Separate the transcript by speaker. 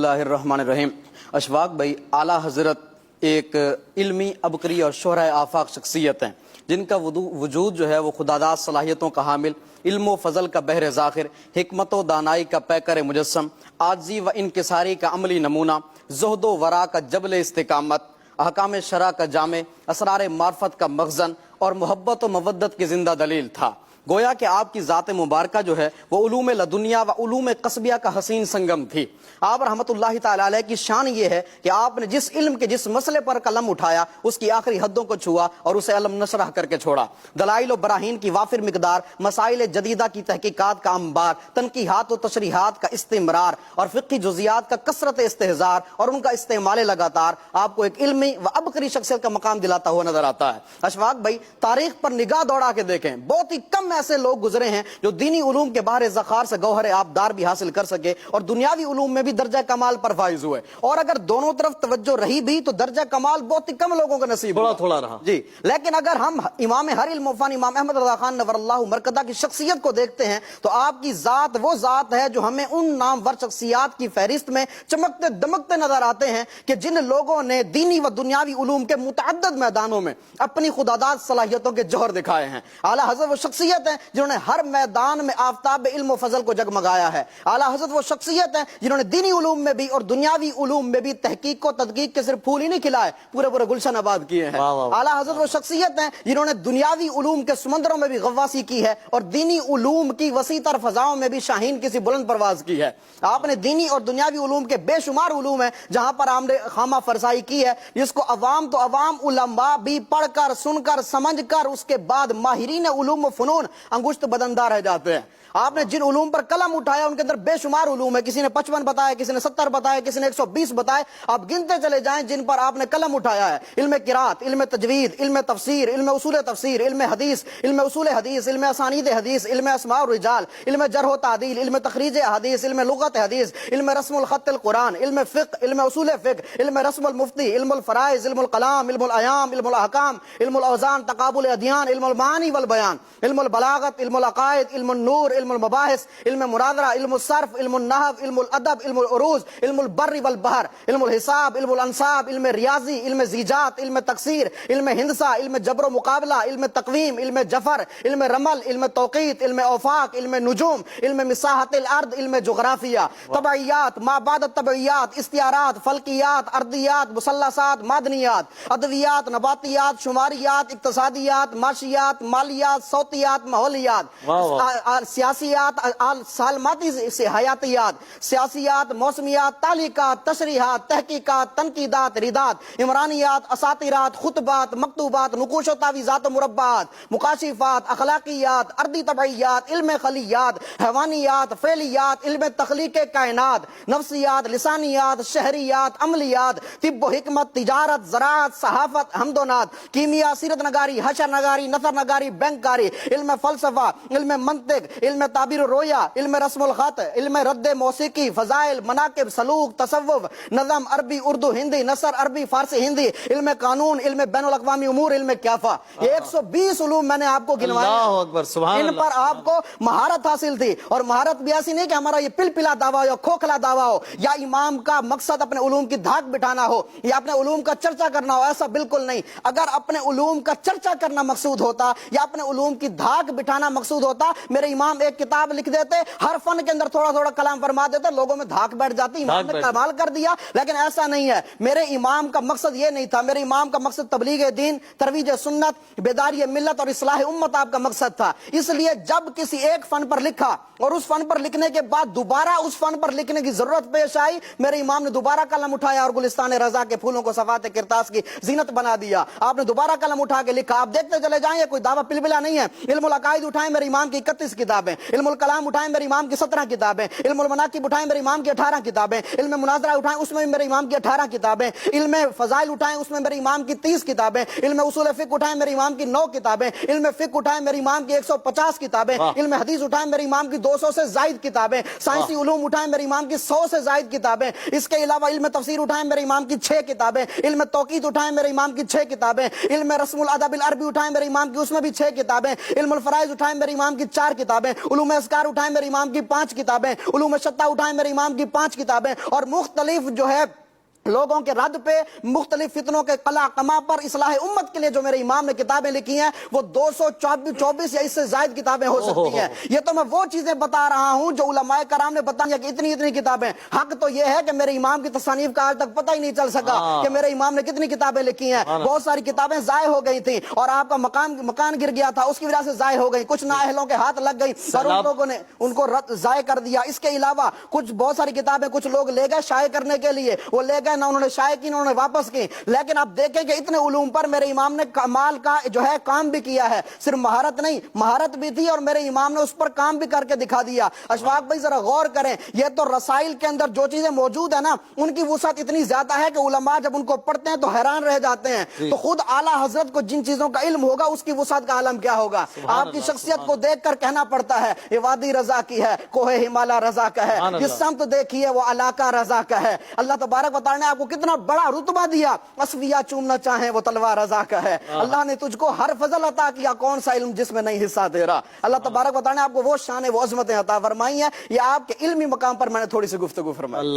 Speaker 1: اللہ الرحمن الرحیم۔ اشفاق بھائی، اعلیٰ حضرت ایک علمی عبقری اور شہرۂ آفاق شخصیت ہیں جن کا وجود جو ہے وہ خداداد صلاحیتوں کا حامل، علم و فضل کا بحر ذاخر، حکمت و دانائی کا پیکر مجسم، عاجزی و انکساری کا عملی نمونہ، زہد و ورا کا جبل استقامت، احکام شرع کا جامع، اسرار معرفت کا مخزن اور محبت و مودت کی زندہ دلیل تھا۔ گویا کہ آپ کی ذات مبارکہ جو ہے وہ علوم لدنیا و علوم قصبیہ کا حسین سنگم تھی۔ آپ رحمت اللہ تعالی علیہ کی شان یہ ہے کہ آپ نے جس علم کے جس مسئلے پر قلم اٹھایا اس کی آخری حدوں کو چھوا اور اسے علم نشرح کر کے چھوڑا۔ دلائل و براہین کی وافر مقدار، مسائل جدیدہ کی تحقیقات کا انبار، تنقیحات و تشریحات کا استمرار اور فقہی جزیات کا کثرت استحضار اور ان کا استعمال لگاتار آپ کو ایک علمی و عبقری شخصیت کا مقام دلاتا ہوا نظر آتا ہے۔ اشفاق بھائی، تاریخ پر نگاہ دوڑا کے دیکھیں، بہت ہی کم ایسے لوگ گزرے ہیں جو دینی علوم کے بحر ذخار سے گوہر آبدار بھی حاصل کر سکے اور دنیاوی علوم میں بھی درجہ کمال پر فائز ہوئے، اور اگر دونوں طرف توجہ رہی بھی تو درجہ کمال بہت ہی کم لوگوں کا نصیب
Speaker 2: تھوڑا رہا
Speaker 1: جی۔ لیکن اگر ہم امام ہر علم و فن امام احمد رضا خان نور اللہ مرکزہ کی شخصیت کو دیکھتے ہیں تو آپ کی ذات وہ ذات ہے جو ہمیں ان نامور شخصیات کی فہرست میں چمکتے دمکتے نظر آتے ہیں کہ جن لوگوں نے دینی و دنیاوی علوم کے متعدد میدانوں میں اپنی خداداد صلاحیتوں کے جوہر دکھائے ہیں۔ اعلیٰ حضرت وہ شخصیت ہیں جنہوں نے ہر میدان میں آفتاب علم و فضل کو جگمگایا ہے۔ اعلیٰ حضرت وہ شخصیت ہیں جنہوں نے دینی علوم میں بھی اور دنیاوی علوم میں بھی تحقیق و تدقیق کے صرف پھول ہی نہیں کھلائے، پورے پورے گلشن آباد کیے ہیں۔ اعلیٰ حضرت وہ شخصیت ہیں جنہوں نے دنیاوی علوم کے سمندروں میں بھی غواصی کی ہے اور دینی علوم کی وسیع تر فضاؤں میں بھی شاہین کی سی بلند پرواز کی ہے۔ آپ نے دینی اور دنیاوی علوم کے بے شمار علوم ہیں جہاں پر آپ نے خامہ فرسائی کی ہے، جس کو عوام تو عوام، علماء بھی پڑھ کر سن کر سمجھ کر اس کے بعد ماہرین علوم و فنون انگشت بدندار رہ جاتے ہیں۔ آپ نے جن علوم پر قلم اٹھایا ان کے اندر بے شمار علوم ہے، کسی نے 55 بتایا، کسی نے 70 بتایا، کسی نے 120 بتائے، آپ گنتے چلے جائیں جن پر آپ نے قلم اٹھایا ہے۔ علم قرات، علم تجوید، علم تفسیر، علم اصول تفسیر، علم حدیث، علم اصول حدیث، علم اسانید حدیث، علم اسماء الرجال، علم جرح و تعدیل، علم تخریج حدیث، علم لغت حدیث، علم رسم الخط القرآن، علم فقہ، علم اصول فقہ، علم رسم المفتی، علم الفرائض، علم الکلام، علم الاحکام، علم الاحکام، علم الاوزان، تقابل ادیان، علم المعانی والبیان، علم البلاغت، علم العقائد، علم النور، علم المباحث، علم مناظرہ، علم الصرف، علم النحو، علم الادب، علم العروض، علم البر والبحر، علم الحساب، علم الانصاب، علم ریاضی، علم زیجات، علم تکسیر، علم ہندسہ، علم جبر و مقابلہ، علم تقویم، علم جفر، علم رمل، علم توقیت، علم اوفاق، علم نجوم، علم مساحت الارض، علم جغرافیہ، طبعیات، ما بعد الطبعیات، استعارات، فلکیات، ارضیات، مثلثات، معدنیات، ادویات، نباتیات، شماریات، اقتصادیات، معاشیات، مالیات، صوتیات، ماحولیات، سیاسیات، سالماتی سے حیاتیات، سیاسیات، موسمیات، تعلیقات، تشریحات، تحقیقات، تنقیدات، ردات، عمرانیات، اساطیرات، خطبات، مکتوبات، نقوش و تعویذات و مربعات، مکاشفات، اخلاقیات، ارضی طبعیات، علم خلیات، حیوانیات، فعلیات، علم تخلیق کائنات، نفسیات، لسانیات، شہریات، عملیات، طب و حکمت، تجارت، زراعت، صحافت، حمد و نعت، کیمیا، سیرت نگاری، حشر نگاری، نثر نگاری، بینک کاری، علم فلسفہ، علم منطق، علم تعبیر و رویا، علم رسم الخط، علم رد موسیقی، فضائل، مناقب، سلوک، تصوف، نظم، عربی، اردو، ہندی، نثر، عربی، فارسی، ہندی، علم قانون، علم بین الاقوامی امور، علم کیافہ۔ یہ 120 علوم میں نے آپ کو گنوائے،
Speaker 2: اللہ اکبر، سبحان
Speaker 1: ان
Speaker 2: اللہ۔
Speaker 1: پر آپ کو مہارت حاصل تھی، اور مہارت بھی ایسی نہیں کہ ہمارا یہ پلپلا دعویٰ ہو، کھوکھلا دعویٰ ہو، یا امام کا مقصد اپنے علوم کی دھاک بٹھانا ہو یا اپنے علوم کا چرچا کرنا ہو، ایسا بالکل نہیں۔ اگر اپنے علوم کا چرچا کرنا مقصود ہوتا یا اپنے علوم کی دھاک بٹھانا مقصود ہوتا، میرے امام ایک کتاب لکھ دیتے، ہر فن کے اندر تھوڑا تھوڑا کلام فرما دیتے، لوگوں میں دھاک بیٹھ جاتی، امام نے کمال کر دیا۔ لیکن ایسا نہیں ہے، میرے امام کا مقصد یہ نہیں تھا، میرے امام کا مقصد تبلیغ دین، ترویج سنت، بیداری ملت اور اصلاح امت آپ کا مقصد تھا۔ اس لیے جب کسی ایک فن پر لکھا اور اس فن پر لکھنے کے بعد دوبارہ اس فن پر لکھنے کی ضرورت پیش آئی، میرے امام نے دوبارہ قلم اٹھایا اور گلستان رضا کے پھولوں کو صفات کرتاس کی زینت بنا دیا۔ آپ نے دوبارہ قلم اٹھا کے لکھا، آپ دیکھتے چلے جائیں، یہ کوئی دعویٰ پلپلا نہیں ہے۔ علم العقائد اٹھائیں، میرے امام کی 31 کتابیں، علم الکلام اٹھائیں، میرے امام کی 17 کتابیں، علم المناقب اٹھائیں، میرے امام کی 18 کتابیں، علم مناظرہ اٹھائیں، اس میں میرے امام کی 18 کتابیں، علم فضائل اٹھائیں، اس میں میرے امام کی 30 کتابیں، علم اصول فقہ اٹھائیں، میرے امام کی 9 کتابیں، علم فقہ اٹھائیں، میرے امام کی 150 کتابیں، علم حدیث اٹھائیں، میرے امام کی 200 سے زائد کتابیں، سائنسی علوم اٹھائیں، میرے امام کی 100 سے زائد کتابیں، اس کے علاوہ علم تفسیر اٹھائیں، میرے امام کی 6 کتابیں، علم توقیت اٹھائیں، میرے امام کی 6 کتابیں، علم رسم الادب العربی اٹھائیں، میرے امام کی اس میں بھی 6 کتابیں، علم الفرائض اٹھائیں، میرے امام کی 4 کتابیں، علوم اسکار اٹھائیں میرے امام کی 5 کتابیں، علوم شتہ اٹھائیں میرے امام کی 5 کتابیں، اور مختلف جو ہے لوگوں کے رد پہ، مختلف فتنوں کے قلع قمع پر اصلاح امت کے لیے جو میرے امام نے کتابیں لکھی ہیں وہ 224 یا اس سے زائد کتابیں ہو سکتی ہیں۔ یہ تو میں وہ چیزیں بتا رہا ہوں جو علماء کرام نے بتایا کہ اتنی کتابیں۔ حق تو یہ ہے کہ میرے امام کی تصانیف کا آج تک پتہ ہی نہیں چل سکا کہ میرے امام نے کتنی کتابیں لکھی ہیں۔ بہت ساری کتابیں ضائع ہو گئی تھیں اور آپ کا مکان گر گیا تھا، اس کی وجہ سے ضائع ہو گئی، کچھ نااہلوں کے ہاتھ لگ گئی اور ان لوگوں نے ان کو ضائع کر دیا۔ اس کے علاوہ بہت ساری کتابیں کچھ لوگ لے گئے شائع کرنے کے لیے، وہ لے گئے نہ انہوں نے شائع کی، انہوں نے واپس کی۔ لیکن آپ دیکھیں کہ اتنے علوم پر میرے امام نے کمال کا جو ہے کام بھی کیا ہے، صرف مہارت نہیں، مہارت بھی تھی اور میرے امام نے اس پر کام بھی کر کے دکھا دیا۔ اشفاق بھائی ذرا غور کریں، یہ تو رسائل کے اندر جو چیزیں موجود ہیں نا ان کی وسعت اتنی زیادہ ہے کہ علماء جب ان کو پڑھتے ہیں تو حیران رہ جاتے ہیں۔ تو خود اعلیٰ حضرت کو جن چیزوں کا علم ہوگا اس کی وسعت کا عالم کیا ہوگا۔ آپ کی شخصیت کو دیکھ کر کہنا پڑتا ہے یہ وادی رضا کی ہے، کوہ ہمالا رضا کا ہے، یہ سمت دیکھیے وہ علاقہ رضا کا ہے۔ اللہ تبارک و تعالی نے آپ کو کتنا بڑا رتبہ دیا، اسفیہ چومنا چاہیں وہ تلوار رضا کا ہے۔ اللہ نے تجھ کو ہر فضل عطا کیا، کون سا علم جس میں نہیں حصہ دے رہا۔ اللہ تبارک و تعالی نے آپ کو وہ شان وہ عظمتیں عطا فرمائی ہیں۔ یہ آپ کے علمی مقام پر میں نے تھوڑی سی گفتگو فرمائی۔